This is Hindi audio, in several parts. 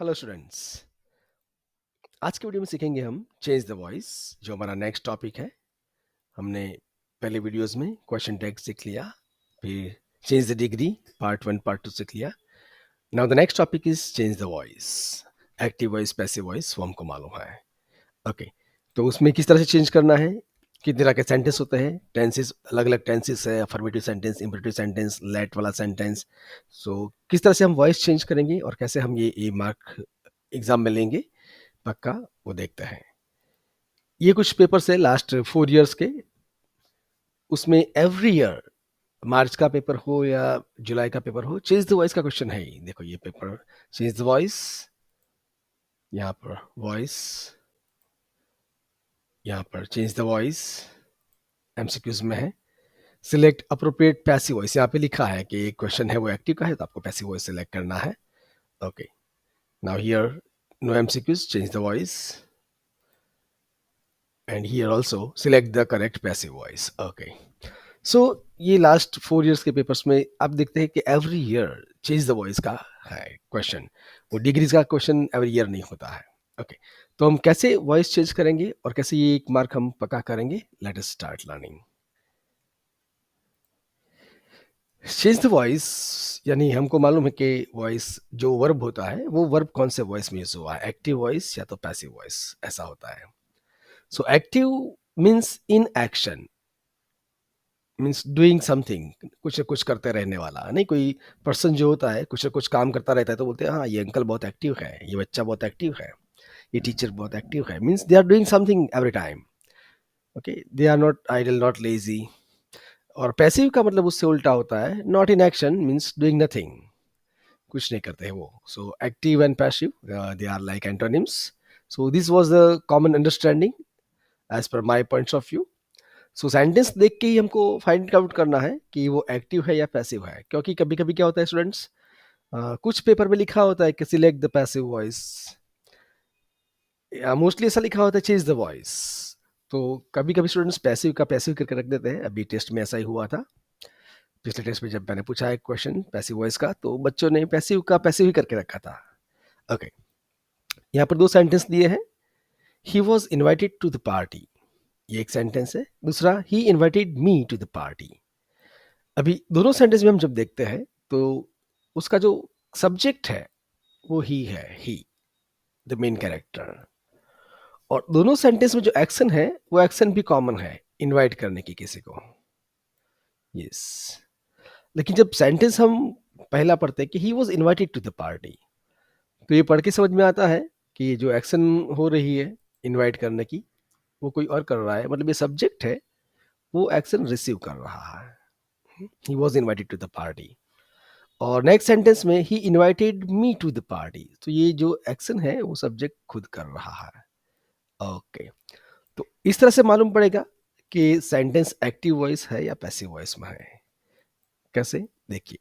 Hello students. आज के वीडियो में सीखेंगे हम चेंज द वॉइस, जो हमारा नेक्स्ट टॉपिक है। हमने पहले वीडियोस में क्वेश्चन टैग सीख लिया, फिर change the degree part 1 part 2 सीख लिया। Now the next topic is change the voice. Active voice, passive voice वो हमको मालूम है। ओके, तो उसमें किस तरह से चेंज करना है, कितने तरह के सेंटेंस होते हैं, टेंसेस अलग अलग टेंसेस है, affirmative sentence, imperative sentence, let वाला सेंटेंस। सो किस तरह से हम वॉइस चेंज करेंगे और कैसे हम ये मार्क एग्जाम में लेंगे पक्का, वो देखते हैं। ये कुछ पेपर्स है लास्ट 4 इयर्स के, उसमें एवरी ईयर मार्च का पेपर हो या जुलाई का पेपर हो, चेंज द वॉइस का क्वेश्चन है ही। देखो ये पेपर, चेंज द वॉइस, यहाँ पर वॉइस, यहाँ पर चेंज द वॉइस एमसीक्यूज में है। सिलेक्ट अप्रोप्रिएट पैसिव वॉइस, यहाँ पे लिखा है कि एक क्वेश्चन है वो एक्टिव का है तो आपको पैसिव वॉइस सिलेक्ट करना है। Okay, now here no MCQs, change the voice, and here also select the correct passive voice. Okay, so ये लास्ट 4 इयर्स के पेपर्स में आप देखते हैं कि every year change the voice का है क्वेश्चन। वो डिग्रीज का क्वेश्चन एवरी ईयर नहीं होता है। ओके, तो हम कैसे वॉइस चेंज करेंगे और कैसे ये एक मार्क हम पक्का करेंगे, let us start learning. Change the voice यानी हमको मालूम है कि वॉइस जो वर्ब होता है वो वर्ब कौन से वॉइस में यूज हुआ है, एक्टिव वॉइस या तो पैसिव वॉइस, ऐसा होता है। So active means in action, means doing something, कुछ न कुछ करते रहने वाला। नहीं, कोई पर्सन जो होता है कुछ न कुछ काम करता रहता है तो बोलते हैं हाँ ये अंकल बहुत एक्टिव है, ये बच्चा बहुत एक्टिव है, ये टीचर बहुत एक्टिव है। Means they are doing something every time. Okay, they are not idle, not lazy. और पैसिव का मतलब उससे उल्टा होता है, not in action means doing nothing, कुछ नहीं करते हैं वो। So active and passive they are like antonyms. So this was the common understanding as per my points of view. So sentence देख के ही हमको फाइंड आउट करना है कि वो एक्टिव है या पैसिव है, क्योंकि कभी कभी क्या होता है स्टूडेंट्स, कुछ पेपर में लिखा होता है कि सिलेक्ट द पैसिव वॉइस, या मोस्टली ऐसा लिखा होता है चेंज द वॉइस। तो कभी कभी स्टूडेंट्स पैसिव का पैसिव करके रख देते हैं। अभी टेस्ट में ऐसा ही हुआ था, पिछले टेस्ट में जब मैंने पूछा एक क्वेश्चन पैसिव वॉइस का तो बच्चों ने पैसिव का पैसिव ही करके रखा था। ओके, यहाँ पर दो सेंटेंस दिए हैं। He was invited to the party, ये एक सेंटेंस है। दूसरा, he invited me to the party. अभी दोनों सेंटेंस में हम जब देखते हैं तो उसका जो सब्जेक्ट है वो ही है, ही द मेन कैरेक्टर। और दोनों सेंटेंस में जो एक्शन है वो एक्शन भी कॉमन है, इनवाइट करने की किसी को। यस, लेकिन जब सेंटेंस हम पहला पढ़ते हैं कि he was invited to the party, तो ये पढ़ के समझ में आता है कि ये जो एक्शन हो रही है इनवाइट करने की, वो कोई और कर रहा है, मतलब ये सब्जेक्ट है वो एक्शन रिसीव कर रहा है। He was invited to the party. और नेक्स्ट सेंटेंस में he invited me to the party, तो ये जो एक्शन है वो सब्जेक्ट खुद कर रहा है। ओके, तो इस तरह से मालूम पड़ेगा कि सेंटेंस एक्टिव वॉइस है या पैसिव वॉइस में है। कैसे, देखिए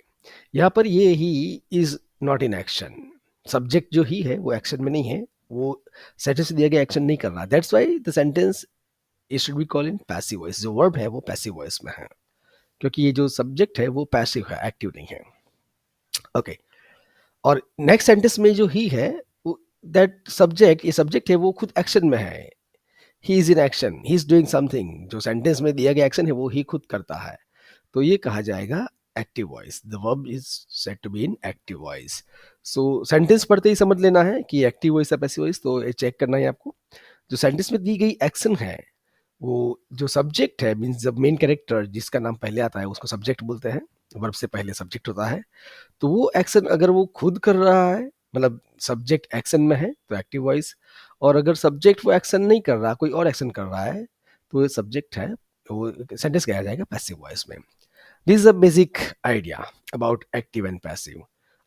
यहाँ पर ये he is not in action, subject जो ही है वो एक्शन में नहीं है, वो सेंटेंस दिया गया एक्शन नहीं कर रहा। That's why the sentence it should be called in passive voice. जो वर्ब है वो पैसिव वॉइस में है, क्योंकि ये जो सब्जेक्ट है वो पैसिव है, एक्टिव नहीं है। ओके, और नेक्स्ट सेंटेंस में जो ही है, दैट सब्जेक्ट, ये सब्जेक्ट है वो खुद एक्शन में है। He is in action, he is doing something, जो सेंटेंस में दिया गया एक्शन है वो ही खुद करता है, तो ये कहा जाएगा active voice. The verb is said to be in active voice. So sentence पढ़ते ही समझ लेना है कि एक्टिव वॉइस या पैसिव वॉइस, तो ये चेक करना है आपको। जो सेंटेंस में दी गई एक्शन है वो जो सब्जेक्ट है, मीन्स जब मेन कैरेक्टर जिसका नाम पहले आता है उसको सब्जेक्ट बोलते हैं, वर्ब से पहले सब्जेक्ट होता है। तो वो एक्शन अगर वो खुद कर रहा है, मतलब सब्जेक्ट एक्शन में है तो एक्टिव वॉइस। और अगर सब्जेक्ट वो एक्शन नहीं कर रहा, कोई और एक्शन कर रहा है, तो ये सब्जेक्ट है, वो सेंटेंस कहा जाएगा पैसिव वॉइस में। This is a basic idea about active and passive.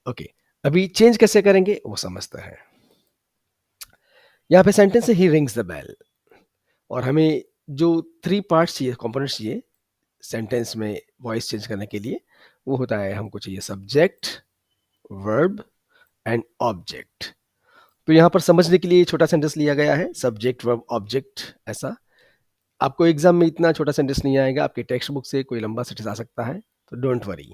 Okay, अभी चेंज कैसे करेंगे वो समझते हैं। यहाँ पे सेंटेंस है ही रिंग्स द बेल, और हमें जो 3 पार्ट्स चाहिए, कंपोनेंट्स चाहिए सेंटेंस में वॉइस चेंज करने के लिए, वो होता है, हमको चाहिए सब्जेक्ट, वर्ब एंड ऑब्जेक्ट। तो यहाँ पर समझने के लिए छोटा सेंटेंस लिया गया है, सब्जेक्ट वर्ब ऑब्जेक्ट। ऐसा आपको एग्जाम में इतना छोटा सेंटेंस नहीं आएगा, आपके टेक्स्ट बुक से कोई लंबा सेंटेंस आ सकता है, तो डोंट वरी,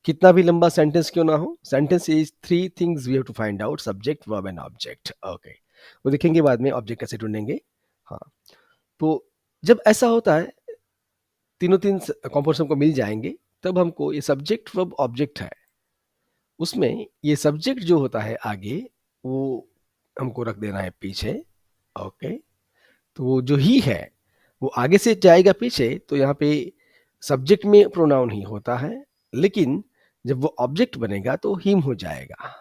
कितना भी लंबा सेंटेंस क्यों ना हो, sentence is three things we have to find out, subject verb and object. Okay, वो देखेंगे बाद में ऑब्जेक्ट कैसे ढूंढेंगे। हाँ, तो जब ऐसा होता है तीनों तीन कॉम्पोजिशन को मिल जाएंगे, तब हमको ये सब्जेक्ट वर्ब ऑब्जेक्ट है, उसमें ये सब्जेक्ट जो होता है आगे, वो हमको रख देना है पीछे। ओके, तो वो जो ही है वो आगे से जाएगा पीछे, तो यहाँ पे सब्जेक्ट में प्रोनाउन ही होता है, लेकिन जब वो ऑब्जेक्ट बनेगा तो हिम हो जाएगा।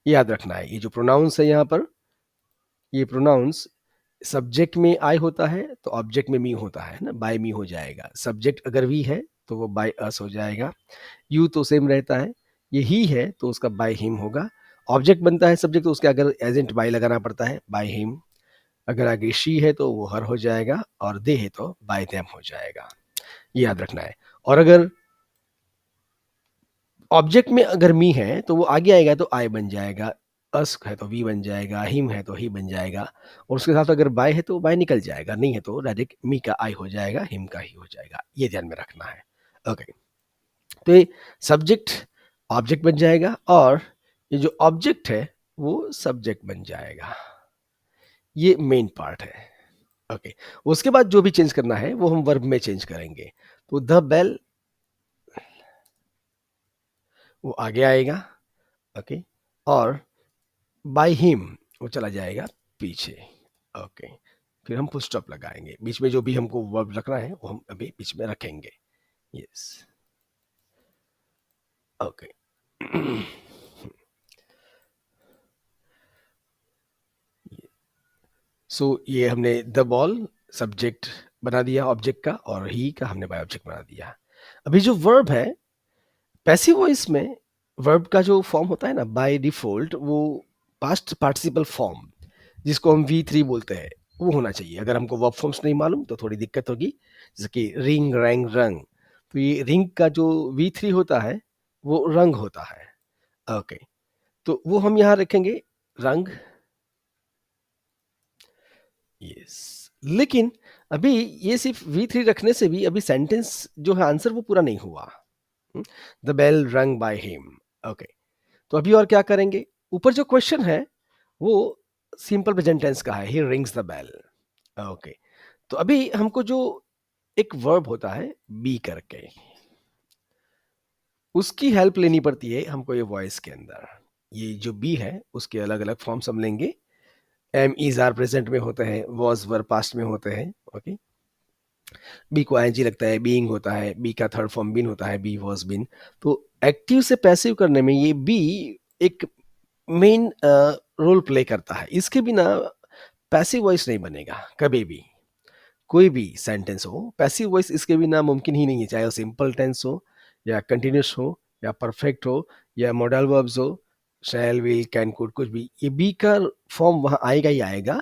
याद रखना है, ये जो प्रोनाउंस है यहाँ पर, ये प्रोनाउंस सब्जेक्ट में आई होता है तो ऑब्जेक्ट में मी होता है ना, बाय मी हो जाएगा। सब्जेक्ट अगर वी है तो वो बाय अस हो जाएगा। यू तो सेम रहता है, ये ही है तो उसका बाय हिम होगा। ऑब्जेक्ट बनता है सब्जेक्ट, तो उसके अगर एजेंट बाय लगाना पड़ता है, बाय हिम। अगर आगे शी है तो वो हर हो जाएगा, और दे है तो बाय देम हो जाएगा। ये याद रखना है। और अगर ऑब्जेक्ट में अगर मी है तो वो आगे आएगा तो आई बन जाएगा, अस है तो वी बन जाएगा, हिम है तो ही बन जाएगा, और उसके साथ अगर बाय है तो बाय निकल जाएगा, नहीं है तो डायरेक्ट मी का आई हो जाएगा, हिम का ही हो जाएगा। ये ध्यान में रखना है। ओके, तो ये सब्जेक्ट ऑब्जेक्ट बन जाएगा, और ये जो ऑब्जेक्ट है वो सब्जेक्ट बन जाएगा। ये मेन पार्ट है। ओके, उसके बाद जो भी चेंज करना है वो हम वर्ब में चेंज करेंगे। तो द बेल वो आगे आएगा। ओके, और बाय हिम वो चला जाएगा पीछे। ओके, फिर हम फुल स्टॉप लगाएंगे, बीच में जो भी हमको वर्ब रखना है वो हम अभी बीच में रखेंगे। Yes, okay. सो ये हमने द बॉल सब्जेक्ट बना दिया ऑब्जेक्ट का, और ही का हमने बाय ऑब्जेक्ट बना दिया। अभी जो वर्ब है, पैसिव वॉइस में वर्ब का जो फॉर्म होता है ना बाय डिफॉल्ट, वो पास्ट पार्टिसिपल फॉर्म, जिसको हम V3 बोलते हैं, वो होना चाहिए। अगर हमको वर्ब फॉर्म्स नहीं मालूम तो थोड़ी दिक्कत होगी, जैसे कि रिंग, रैंग, रंग। तो ये रिंग का जो V3 होता है वो रंग होता है। ओके, तो वो हम यहाँ रखेंगे रंग। यस, लेकिन अभी ये सिर्फ V3 रखने से भी अभी सेंटेंस जो है आंसर वो पूरा नहीं हुआ। द बेल रंग बाय हिम। ओके, तो अभी और क्या करेंगे, ऊपर जो क्वेश्चन है वो सिंपल प्रेजेंट टेंस का है, ही रिंग्स द बेल। ओके, तो अभी हमको जो एक वर्ब होता है बी करके, उसकी हेल्प लेनी पड़ती है हमको ये वॉइस के अंदर। ये जो बी है उसके अलग अलग फॉर्म्स हम लेंगे। एम इज आर प्रेजेंट में होते हैं, वॉज वर पास्ट में होते हैं। ओके, बी को आईएनजी लगता है, बीइंग होता है, बी का थर्ड फॉर्म बिन होता है, बी वॉज बिन। तो एक्टिव से पैसिव करने में ये बी एक मेन रोल प्ले करता है। इसके बिना पैसिव वॉइस नहीं बनेगा कभी भी। कोई भी सेंटेंस हो, पैसिव वॉइस इसके बिना मुमकिन ही नहीं है, चाहे वो सिंपल टेंस हो, या कंटिन्यूस हो, या परफेक्ट हो, या मॉडल वर्ब्स हो, शैल, विल, कैन, कुड, कुछ भी, ये बी का फॉर्म वहाँ आएगा ही आएगा।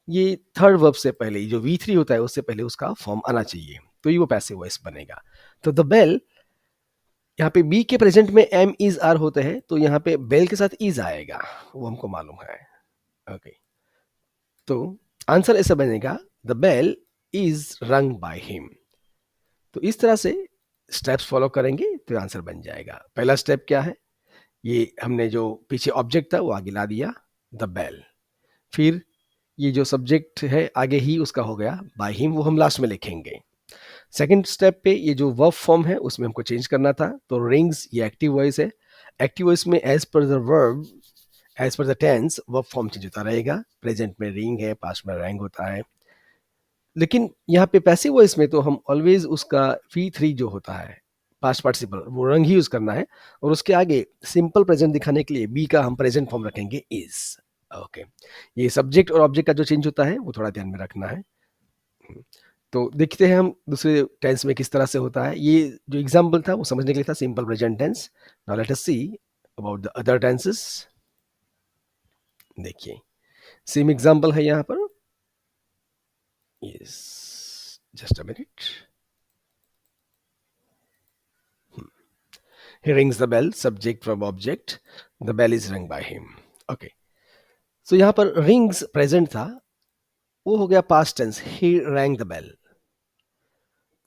ये थर्ड वर्ब से पहले जो V3 होता है उससे पहले उसका फॉर्म आना चाहिए, तो ये वो पैसिव वॉइस बनेगा। तो द बेल, यहाँ पे बी के प्रेजेंट में एम इज आर होते हैं, तो यहाँ पे बेल के साथ इज आएगा, वो हमको मालूम है। ओके, तो आंसर ऐसा बनेगा, द बेल इज रंग बाय हिम। तो इस तरह से स्टेप्स फॉलो करेंगे तो आंसर बन जाएगा। पहला स्टेप क्या है, ये हमने जो पीछे ऑब्जेक्ट था वो आगे ला दिया, द बेल। फिर ये जो सब्जेक्ट है आगे ही उसका हो गया बाय हिम, वो हम लास्ट में लिखेंगे। सेकंड स्टेप पे ये जो वर्ब फॉर्म है उसमें हमको चेंज करना था, तो रिंग्स ये एक्टिव वॉइस है। एक्टिव वॉइस में as per the verb, as per the tense verb form change होता रहेगा। प्रेजेंट में रिंग है, पास्ट में रैंग होता है। लेकिन यहाँ पे पैसिव वॉइस में तो हम ऑलवेज उसका V3 जो होता है पास्ट पार्टिसिपल, वो रंग ही यूज करना है, और उसके आगे सिंपल प्रेजेंट दिखाने के लिए बी का हम प्रेजेंट फॉर्म रखेंगे इज। ओके, ये सब्जेक्ट और ऑब्जेक्ट का जो चेंज होता है वो थोड़ा ध्यान में रखना है। तो देखते हैं हम दूसरे टेंस में किस तरह से होता है। ये जो एग्जांपल था वो समझने के लिए था simple present tense. Now let us see about the other tenses. देखिए, सेम एग्जांपल है यहाँ पर। Yes, just a minute. He rings the bell, subject verb object. The bell is rung by him. Okay. So यहाँ पर rings present था, वो हो गया past tense, he rang the bell.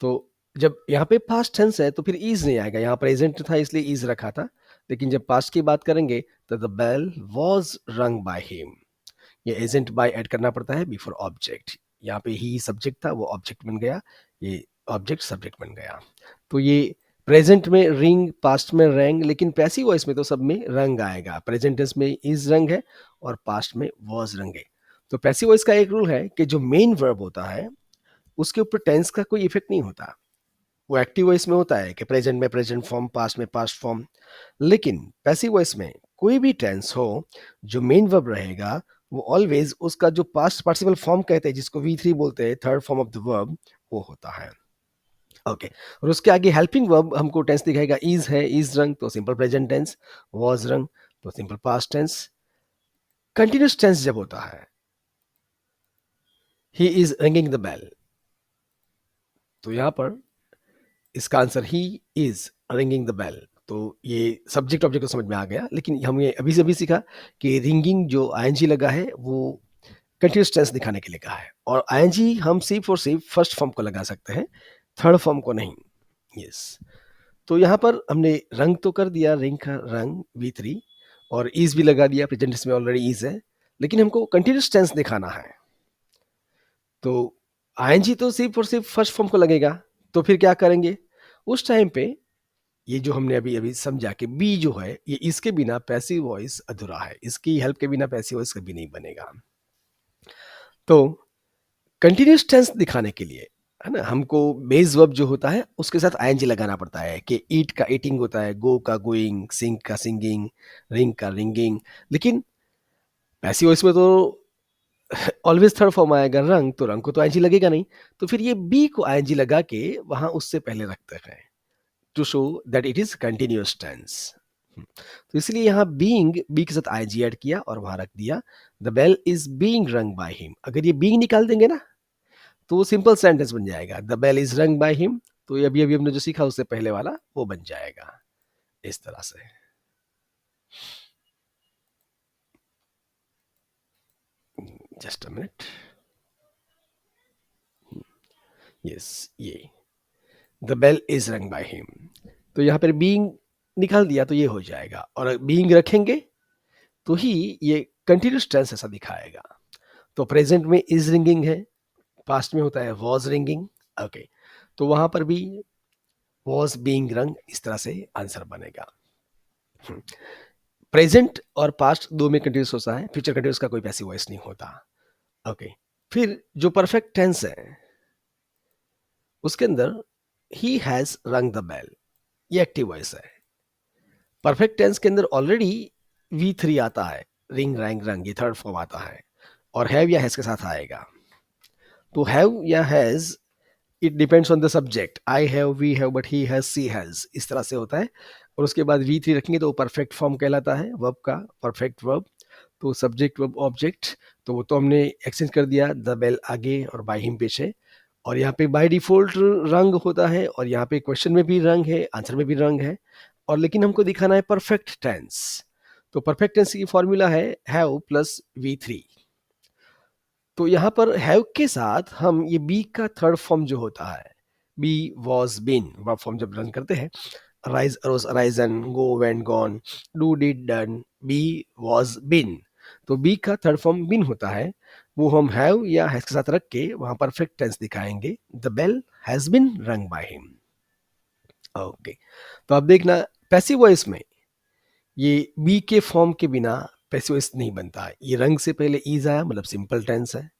तो जब यहाँ पे पास्ट टेंस है तो फिर इज नहीं आएगा, यहाँ प्रेजेंट था इसलिए इज रखा था, लेकिन जब पास्ट की बात करेंगे तो द बेल वॉज रंग बाय हिम, ये एजेंट बाय ऐड करना पड़ता है बिफोर ऑब्जेक्ट। यहाँ पे ही सब्जेक्ट था, वो ऑब्जेक्ट बन गया, ये ऑब्जेक्ट सब्जेक्ट बन गया। तो ये प्रेजेंट में रिंग, पास्ट में रैंग, लेकिन पैसिव वॉइस में तो सब में रंग आएगा। प्रेजेंट टेंस में इज रंग है और पास्ट में वॉज रंग है। तो पैसिव वॉइस का एक रूल है कि जो मेन वर्ब होता है उसके ऊपर टेंस का कोई इफेक्ट नहीं होता। वो एक्टिव वॉइस में होता है कि प्रेजेंट में प्रेजेंट फॉर्म, पास्ट में पास्ट फॉर्म, लेकिन पैसिव वॉइस में कोई भी टेंस हो, जो मेन वर्ब रहेगा वो ऑलवेज उसका जो पास्ट पार्टिसिपल फॉर्म कहते हैं, जिसको V3 बोलते हैं, third form of the verb, वो होता है। ओके और उसके आगे हेल्पिंग वर्ब हमको टेंस दिखाएगा, इज है, इज रंग तो simple present tense, was rung तो simple past tense. Continuous tense जब होता है, he is ringing the bell, तो यहां पर इसका answer he is ringing the bell. तो ये सब्जेक्ट ऑब्जेक्ट को समझ में आ गया, लेकिन हमें अभी से अभी सीखा कि रिंगिंग जो आईएनजी लगा है वो कंटिन्यूस टेंस दिखाने के लिए कहा है, और आईएनजी हम सिर्फ और सिर्फ फर्स्ट फॉर्म को लगा सकते हैं, थर्ड फॉर्म को नहीं। यस, तो यहाँ पर हमने रंग तो कर दिया, रिंग का रंग V3, और इज भी लगा दिया, प्रेजेंट टेंस में ऑलरेडी इज है, लेकिन हमको कंटिन्यूस टेंस दिखाना है। तो आईएनजी तो सिर्फ और सिर्फ फर्स्ट फॉर्म को लगेगा, तो फिर क्या करेंगे उस टाइम पे, ये जो हमने अभी अभी समझा कि बी जो है ये इसके बिना पैसिव वॉइस अधूरा है, इसकी हेल्प के बिना पैसिव वॉइस कभी नहीं बनेगा। तो कंटिन्यूस टेंस दिखाने के लिए, है ना, हमको बेस वर्ब जो होता है उसके साथ आईएनजी लगाना पड़ता है, कि ईट का ईटिंग होता है, गो का गोइंग, सिंग का सिंगिंग, रिंग का रिंगिंग, लेकिन पैसिव वॉइस में तो ऑलवेज थर्ड फॉर्म आएगा, रंग तो रंग को तो आईएनजी लगेगा नहीं, तो फिर ये बी को आईएनजी लगा के वहां उससे पहले रखते हैं to show that it is continuous tense. तो इसलिए यहाँ बीइंग, बी के साथ आईजी ऐड किया और वहां रख दिया द बेल इज बीइंग रंग बाय हिम। अगर ये बीइंग निकाल देंगे ना तो वो सिंपल सेंटेंस बन जाएगा, द बेल इज रंग बाय हिम, तो ये अभी अभी हमने जो सीखा उससे पहले वाला वो बन जाएगा इस तरह से। जस्ट अ मिनट, यस, ये द बेल इज रंग बाय हिम, तो यहाँ पर बीइंग निकाल दिया तो ये हो जाएगा, और बीइंग रखेंगे तो ही ये कंटिन्यूस टेंस ऐसा दिखाएगा। तो प्रेजेंट में इज रिंगिंग है, पास्ट में होता है वॉज रिंगिंग। ओके, तो वहां पर भी वॉज बीइंग रंग, इस तरह से आंसर बनेगा। प्रेजेंट और पास्ट दो में कंटिन्यूस होता है, फ्यूचर कंटिन्यूस का कोई पैसिव वॉइस नहीं होता। ओके, फिर जो परफेक्ट टेंस है उसके अंदर ही हैज रंग द बेल, ये एक्टिव वॉइस है। परफेक्ट टेंस के अंदर ऑलरेडी V3 आता है, रिंग रैंग रंग, ये थर्ड फॉर्म आता है, और हैव या हैज के साथ आएगा। तो हैव या has, it depends on the subject, I have, we have, but he has, she has, इस तरह से होता है। और उसके बाद V3 रखेंगे तो वो परफेक्ट फॉर्म कहलाता है वर्ब का, परफेक्ट वर्ब। तो सब्जेक्ट वर्ब ऑब्जेक्ट, तो वो तो हमने एक्सचेंज कर दिया, द बेल आगे और बाय हिम पीछे, और यहाँ पे बाय डिफॉल्ट रंग होता है, और यहाँ पे क्वेश्चन में भी रंग है, आंसर में भी रंग है, और लेकिन हमको दिखाना है परफेक्ट टेंस। तो परफेक्ट टेंस की फॉर्मूला है हैव प्लस V3। तो यहाँ पर हैव के साथ हम ये बी का थर्ड फॉर्म जो होता है, be was been, verb form जब रन करते हैं, arise arose arisen, go went gone, do did done, be was been, तो बी का थर्ड फॉर्म बीन होता है, वो हम हैव या हैज के साथ रख के वहां परफेक्ट टेंस दिखाएंगे, द बेल हैज बीन रंग बाय हिम। ओके, तो अब देखना पैसिव वॉइस में ये बी के फॉर्म के बिना पैसिव वॉइस नहीं बनता है। ये रंग से पहले इज आया मतलब सिंपल टेंस है,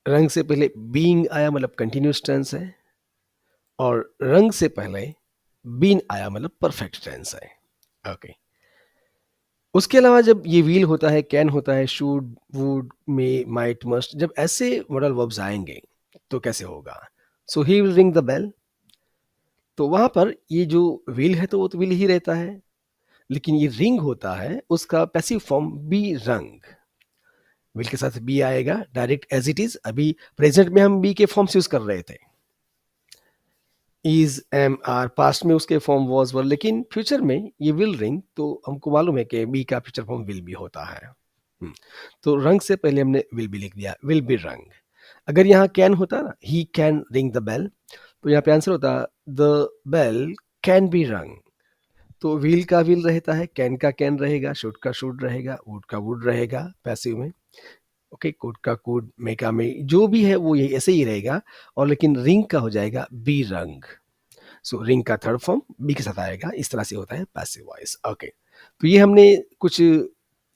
रंग से पहले बीइंग आया मतलब कंटिन्यूस टेंस है, और रंग से पहले बीन आया मतलब परफेक्ट टेंस है। ओके, उसके अलावा जब ये विल होता है, कैन होता है, should, would, may, might, must, जब ऐसे मॉडल वर्ब्स आएंगे तो कैसे होगा, so he will ring the bell, तो वहां पर ये जो विल है तो वो तो विल ही रहता है, लेकिन ये रिंग होता है उसका पैसिव फॉर्म बी रंग, विल के साथ बी आएगा डायरेक्ट एज इट इज। अभी प्रेजेंट में हम बी के फॉर्म्स यूज कर रहे थे, इज, एम, आर, पास्ट में उसके फॉर्म वॉज वर, लेकिन फ्यूचर में ये विल रिंग, तो हमको मालूम है कि बी का फ्यूचर फॉर्म विल भी होता है। तो रंग से पहले हमने विल भी लिख दिया, विल बी रंग। अगर यहाँ कैन होता ना, he can ring the bell, तो यहाँ पे आंसर होता द बेल कैन बी रंग। तो व्हील का व्हील रहता है, कैन का कैन रहेगा, शुड का शुड रहेगा, वुड का वुड रहेगा पैसिव में। ओके, कुड का कुड, मे का मे, जो भी है वो ये ऐसे ही रहेगा। और लेकिन रिंग का हो जाएगा बी रंग। सो रिंग का थर्ड फॉर्म बी के साथ आएगा। इस तरह से होता है पैसिव वॉइस। ओके, तो ये हमने कुछ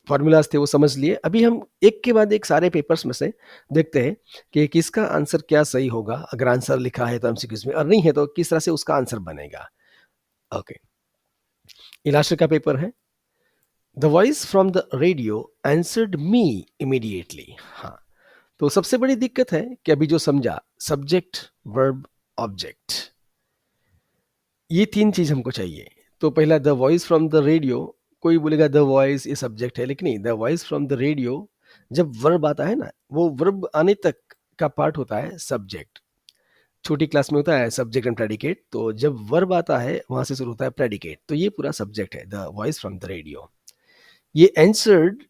फॉर्मूलाज थे वो समझ लिए। अभी हम एक के बाद एक सारे पेपर्स में से देखते हैं कि किसका आंसर क्या सही होगा। अगर आंसर लिखा है तो एमसीक्यूज में, और नहीं है तो किस तरह से उसका आंसर बनेगा। ओके, इलास्टर का पेपर है। The voice from the radio answered me immediately. हाँ, तो सबसे बड़ी दिक्कत है कि अभी जो समझा, सब्जेक्ट, वर्ब, ऑब्जेक्ट, ये तीन चीज हमको चाहिए। तो पहला the voice from the radio, कोई बोलेगा द वॉइस ये सब्जेक्ट है, लेकिन नहीं, the voice from the radio जब वर्ब आता है ना, वो वर्ब आने तक का पार्ट होता है सब्जेक्ट। छोटी क्लास में होता है सब्जेक्ट एंड प्रेडिकेट, तो जब वर्ब आता है वहां से शुरू होता है प्रेडिकेट। तो ये पूरा सब्जेक्ट है, the voice from the radio. ये आंसर्ड,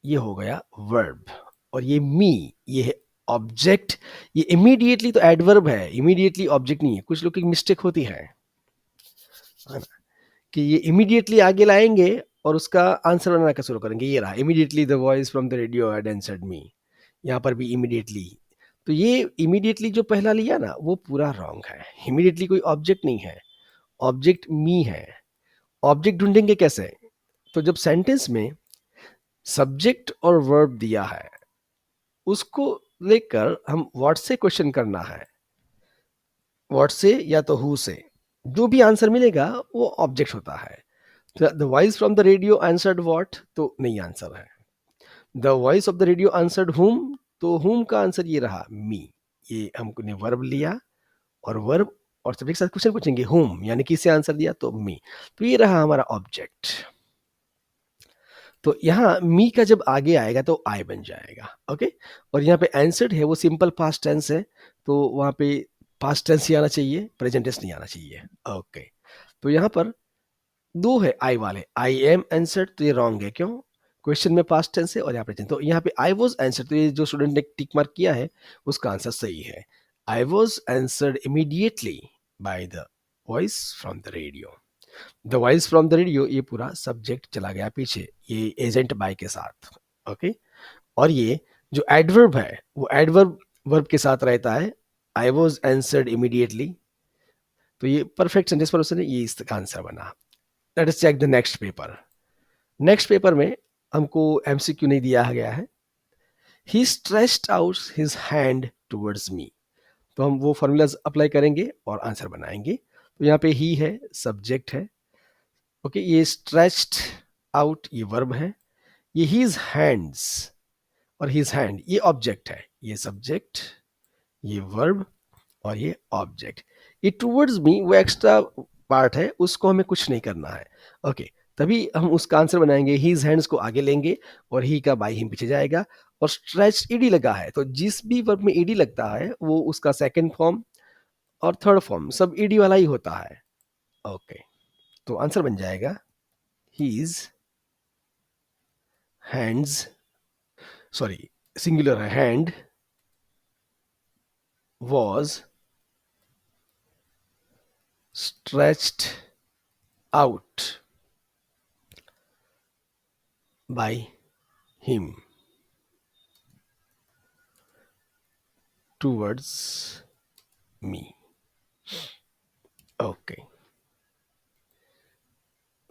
ये हो गया वर्ब। और ये मी, ये है ऑब्जेक्ट। ये इमीडिएटली तो एडवर्ब है, इमीडिएटली ऑब्जेक्ट नहीं है। कुछ लोग की मिस्टेक होती है ना, कि ये इमीडिएटली आगे लाएंगे और उसका आंसर बनाना का शुरू करेंगे। ये रहा immediately the voice from the radio had answered me. यहाँ पर भी इमीडिएटली, तो ये इमीडिएटली जो पहला लिया ना वो पूरा रॉन्ग है। इमीडिएटली कोई ऑब्जेक्ट नहीं है, ऑब्जेक्ट मी है। ऑब्जेक्ट ढूंढेंगे कैसे? तो जब सेंटेंस में सब्जेक्ट और वर्ब दिया है, उसको लेकर हम व्हाट से क्वेश्चन करना है। व्हाट से या तो हु से, जो भी आंसर मिलेगा वो ऑब्जेक्ट होता है। The voice from the radio answered what, तो नहीं आंसर है। The voice of the radio answered हुम, तो हुम का आंसर ये रहा मी। ये हमने वर्ब लिया और वर्ब और सब्जेक्ट के साथ क्वेश्चन पूछेंगे हुम, यानी किससे आंसर दिया, तो मी। तो ये रहा हमारा ऑब्जेक्ट। तो यहाँ मी का जब आगे आएगा तो आई बन जाएगा। ओके, और यहाँ पे आंसर्ड है वो सिंपल पास्ट टेंस है, तो वहाँ पे पास्ट टेंस ही आना चाहिए, प्रेजेंट टेंस नहीं आना चाहिए। ओके, तो यहाँ पर दो है आई वाले, आई एम आंसर्ड, तो ये रॉन्ग है। क्यों? क्वेश्चन में पास्ट टेंस है और यहाँ प्रेजेंट। तो यहाँ पे आई वॉज आंसर्ड, तो ये जो स्टूडेंट ने टिक मार्क किया है उसका आंसर सही है। I was answered immediately by the voice from the radio. The voice from the radio, ये पूरा सब्जेक्ट चला गया पीछे, ये एजेंट बाय के साथ। ओके, और ये जो एडवर्ब है वो एडवर्ब वर्ब के साथ रहता है। आई वॉज आंसर्ड इमीडिएटली, तो ये परफेक्ट सेंटेंस पर उसने ये इसका आंसर बना। Let us check the next paper. Next paper में हमको एमसीक्यू नहीं दिया गया है। He stretched out his hand towards me, तो हम वो फॉर्मूलाज अप्लाई करेंगे और आंसर बनाएंगे। तो यहाँ पे ही है, सब्जेक्ट है। ओके, ये स्ट्रेच्ड आउट ये वर्ब है। ये हीज हैंड्स और हीज हैंड ये ऑब्जेक्ट है। ये सब्जेक्ट, ये वर्ब और ये ऑब्जेक्ट। ये टूवर्ड्स मी वो एक्स्ट्रा पार्ट है, उसको हमें कुछ नहीं करना है। ओके, तभी हम उसका आंसर बनाएंगे। हीज हैंड्स को आगे लेंगे और ही का बाई हिम पीछे जाएगा। और स्ट्रेच ईडी लगा है, तो जिस भी वर्ब में ईडी लगता है वो उसका सेकंड फॉर्म और थर्ड फॉर्म सब ईडी वाला ही होता है। ओके, तो आंसर बन जाएगा हीज हैंड्स, सॉरी सिंगुलर है, hand was stretched out by him towards me. Okay,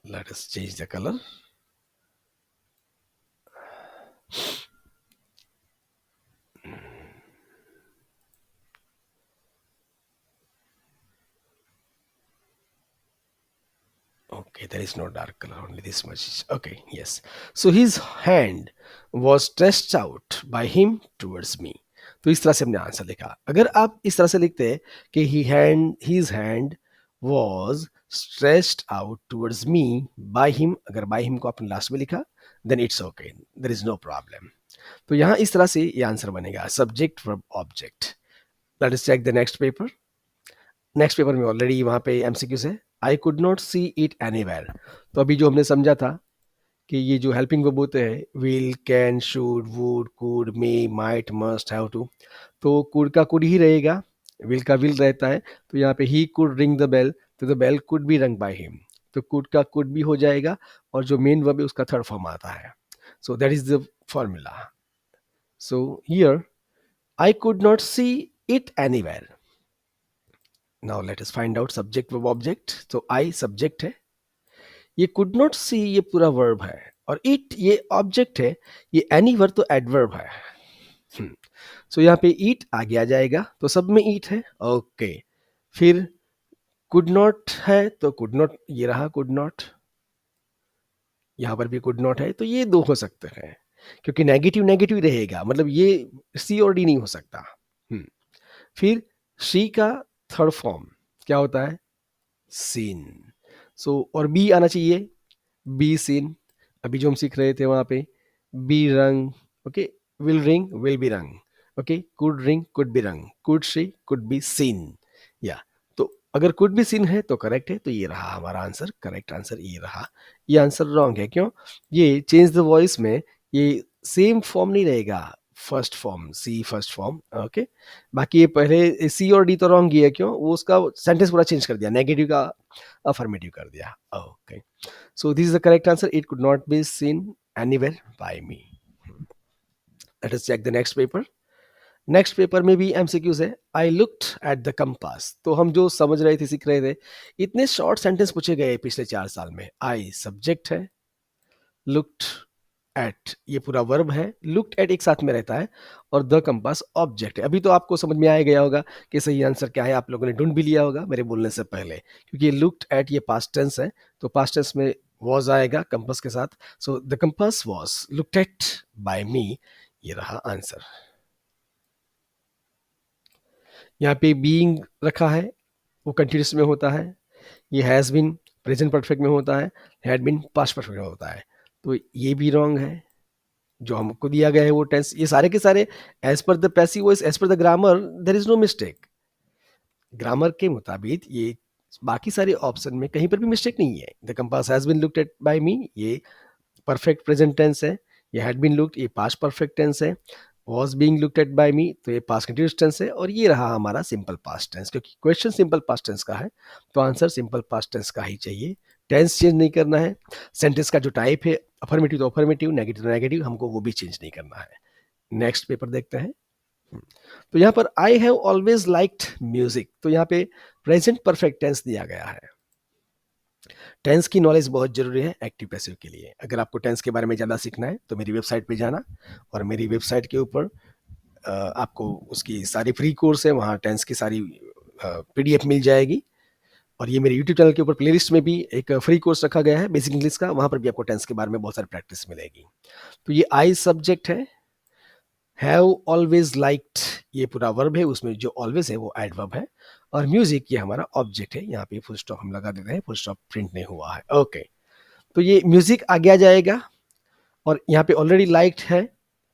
let us change the color. Okay, there is no dark color, only this much. Okay, yes. So his hand was stretched out by him towards me. तो इस तरह से हमने आंसर लिखा। अगर आप इस तरह से लिखते हैं कि his hand was stretched out towards me by him, अगर by him को आपने लास्ट में लिखा, then it's okay, there is no problem. तो यहाँ इस तरह से ये आंसर बनेगा, subject verb object. Let us check the next paper. Next paper में ऑलरेडी वहाँ पे एमसीक्यूज है। I could not see it anywhere, तो अभी जो हमने समझा था कि ये जो हेल्पिंग वर्ब होते हैं, will, can, should, would, could, may, might, must, have to, तो कुड का कुड ही रहेगा। विल का विल रहता है, तो यहाँ पे he could ring the bell, तो the bell could be rung by him, तो कुड का कुड भी हो जाएगा, और जो मेन वर्ब है उसका थर्ड फॉर्म आता है. So that is the formula. So here I could not see it anywhere. Now let us find out subject verb object. तो आई सब्जेक्ट है, ये कुड नॉट सी ये पूरा वर्ब है, और इट ये ऑब्जेक्ट है, ये एनी वर्ब तो एडवर्ब है. सो यहाँ पे ईट आगे आ जाएगा, तो सब में ईट है. ओके, फिर कुड नॉट है, तो कुड नॉट ये रहा, कुड नॉट, यहाँ पर भी कुड नॉट है, तो ये दो हो सकते हैं, क्योंकि नेगेटिव नेगेटिव रहेगा, मतलब ये सी और डी नहीं हो सकता. हम्म, फिर शी का थर्ड फॉर्म क्या होता है? सीन. सो और बी आना चाहिए, बी सीन. अभी जो हम सीख रहे थे वहां पे, be rung. Okay, will ring will be rung. Okay, could ring could be rung, could she could be seen. या तो अगर कुड बी सीन है तो करेक्ट है, तो ये रहा हमारा आंसर, करेक्ट आंसर ये रहा. ये आंसर रॉन्ग है, क्यों? ये चेंज द वॉइस में ये सेम फॉर्म नहीं रहेगा, first form see first form. Okay, बाकी ये पहले सी और डी तो रॉन्ग ही है, क्यों? वो उसका सेंटेंस पूरा चेंज कर दिया, नेगेटिव का अफर्मेटिव कर दिया. Okay, so this is the correct answer. It could not be seen anywhere by me. Let us check the next paper. Next paper में भी एमसीक्यूज है. I looked at the compass. तो हम जो समझ रहे थे, सीख रहे थे, इतने शॉर्ट सेंटेंस पूछे गए पिछले 4 साल में. आई सब्जेक्ट है, लुक्ड एट ये पूरा वर्ब है, लुक्ड एट एक साथ में रहता है, और द कंपास ऑब्जेक्ट है. अभी तो आपको समझ में आ गया होगा कि सही आंसर क्या है, आप लोगों ने ढूंढ भी लिया होगा मेरे बोलने से पहले, क्योंकि ये लुक्ड एट ये पास्ट टेंस है, तो पास्ट टेंस में वॉज आएगा कंपास के साथ. So the compass was looked at by me, ये रहा आंसर. यहाँ पे बीइंग रखा है, वो कंटिन्यूस में होता है. ये हैज़ बीन प्रेजेंट परफेक्ट में होता है, हैड बीन पास्ट परफेक्ट में होता है, तो ये भी रॉन्ग है. जो हमको दिया गया है वो टेंस, ये सारे के सारे as per the passive voice, as per the grammar, there is no mistake. Grammar के मुताबिक ये बाकी सारे ऑप्शन में कहीं पर भी मिस्टेक नहीं है. The compass has been looked at by me, ये परफेक्ट प्रेजेंट टेंस है. ये हैड बीन लुक्ड, ये पास्ट परफेक्ट टेंस है. Was being looked at by me, तो ये पास्ट कंटिन्यूअस टेंस है. और ये रहा हमारा सिंपल पास्ट टेंस, क्योंकि क्वेश्चन सिंपल पास्ट टेंस का है, तो आंसर सिंपल पास्ट टेंस का ही चाहिए. टेंस चेंज नहीं करना है. सेंटेंस का जो टाइप है, अफर्मेटिव तो अफर्मेटिव, नेगेटिव तो नेगेटिव, हमको वो भी चेंज नहीं करना है. नेक्स्ट पेपर देखते हैं. तो यहाँ पर I have always liked music, तो यहाँ पे प्रेजेंट परफेक्ट टेंस दिया गया है. टेंस की नॉलेज बहुत जरूरी है एक्टिव पैसिव के लिए. अगर आपको टेंस के बारे में ज़्यादा सीखना है तो मेरी वेबसाइट पे जाना, और मेरी वेबसाइट के ऊपर आपको उसकी सारी फ्री कोर्स है, वहाँ टेंस की सारी पीडीएफ मिल जाएगी. और ये मेरे यूट्यूब चैनल के ऊपर प्लेलिस्ट में भी एक फ्री कोर्स रखा गया है बेसिक इंग्लिश का, वहाँ पर भी आपको टेंस के बारे में बहुत सारी प्रैक्टिस मिलेगी. तो ये आई सब्जेक्ट है, हैव ऑलवेज लाइक्ड ये पूरा वर्ब है, उसमें जो ऑलवेज है वो एडवर्ब है, और म्यूजिक ये हमारा ऑब्जेक्ट है. यहाँ पे फुल स्टॉप हम लगा देते हैं, फुल स्टॉप प्रिंट नहीं हुआ है. ओके, तो ये म्यूजिक आगे आ जाएगा, और यहाँ पे ऑलरेडी लाइक्ड है,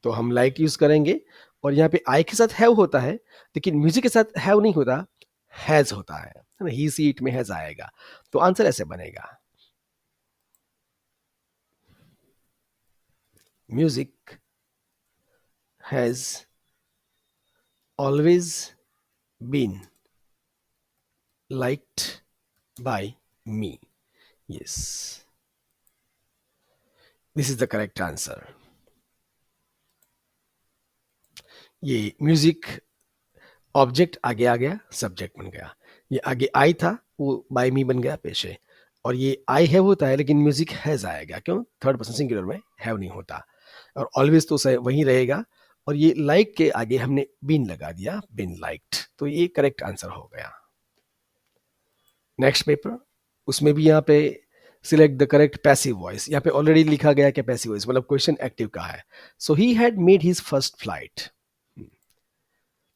तो हम लाइक यूज करेंगे. और यहाँ पे आई के साथ हैव होता है, लेकिन म्यूजिक के साथ हैव नहीं होता, हैज होता है ना. ही सी इट में हैज आएगा, तो आंसर ऐसे बनेगा. Music has always been liked by me. Yes, this is the correct answer. ये म्यूजिक ऑब्जेक्ट आगे आ गया, सब्जेक्ट बन गया. ये आगे आई था, वो बाय मी बन गया पेशे. और ये आई हैव होता है, लेकिन म्यूजिक हैज आएगा, क्यों? थर्ड पर्सन सिंगुलर में हैव नहीं होता. और ऑलवेज तो वहीं रहेगा. और ये लाइक के आगे हमने बीन लगा दिया, बीन लाइक्ड, तो ये करेक्ट आंसर हो गया. नेक्स्ट पेपर, उसमें भी यहाँ पे select the correct passive voice. यहाँ पे ऑलरेडी लिखा गया कि पैसिव वॉइस मतलब क्वेश्चन एक्टिव का है. So he had made his first flight,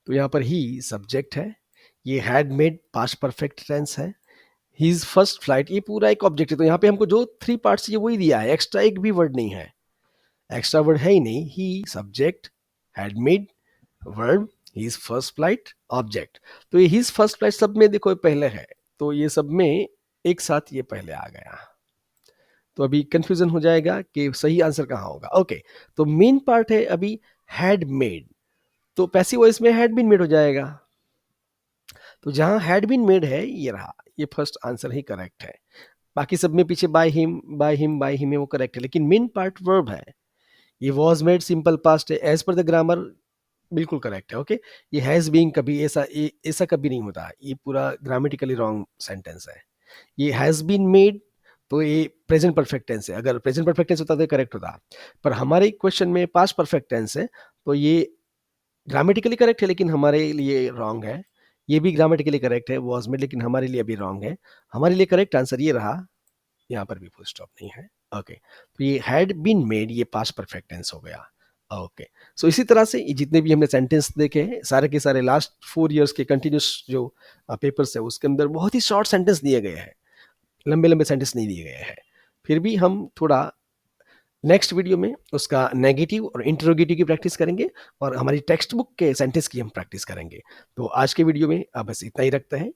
तो यहाँ पर ही सब्जेक्ट है, ये had made past perfect tense है. हिज फर्स्ट फ्लाइट ये पूरा एक ऑब्जेक्ट है, तो यहाँ पे हमको जो 3 पार्ट्स चाहिए वही दिया है, एक्स्ट्रा एक भी वर्ड नहीं है, एक्स्ट्रा वर्ड है ही नहीं. He subject, had made verb, his first flight object. तो ये हिज फर्स्ट फ्लाइट सब में देखो पहले है, तो ये सब में एक साथ ये पहले आ गया, तो अभी कंफ्यूजन हो जाएगा कि सही आंसर कहाँ होगा. ओके, तो मेन पार्ट है अभी हैड मेड, तो पैसिव वॉइस में हैड बीन मेड हो जाएगा. तो जहाँ हैड बीन मेड है ये रहा, ये फर्स्ट आंसर ही करेक्ट है। बाकी सब में पीछे बाय हिम है वो करेक्ट है, लेकिन मेन पार्ट वर्ब है। ये वॉज मेड सिंपल पास्ट है एज पर द ग्रामर, बिल्कुल करेक्ट है। ओके, ये हैज बीन कभी ऐसा कभी नहीं होता, ये पूरा ग्रामेटिकली रॉन्ग सेंटेंस है। ये हैज बीन मेड तो ये प्रेजेंट परफेक्ट टेंस है, अगर प्रेजेंट परफेक्ट टेंस होता तो करेक्ट होता, पर हमारे क्वेश्चन में पास्ट परफेक्ट टेंस है, तो ये ग्रामेटिकली करेक्ट है लेकिन हमारे लिए रॉन्ग है। ये भी ग्रामेटिकली करेक्ट है वॉज मेड, लेकिन हमारे लिए अभी रॉन्ग है। हमारे लिए करेक्ट आंसर ये रहा, यहाँ पर भी फुल स्टॉप नहीं है। ओके, तो ये हैड बीन मेड ये पास्ट परफेक्ट टेंस हो गया। ओके, सो इसी तरह से ये जितने भी हमने सेंटेंस देखे हैं सारे के सारे लास्ट 4 years के कंटिन्यूस जो पेपर्स है उसके अंदर बहुत ही शॉर्ट सेंटेंस दिए गए हैं, लंबे लंबे सेंटेंस नहीं दिए गए हैं। फिर भी हम थोड़ा नेक्स्ट वीडियो में उसका नेगेटिव और इंटरोगेटिव की प्रैक्टिस करेंगे और हमारी टेक्स्ट बुक के सेंटेंस की हम प्रैक्टिस करेंगे। तो आज के वीडियो में अब बस इतना ही रखते हैं।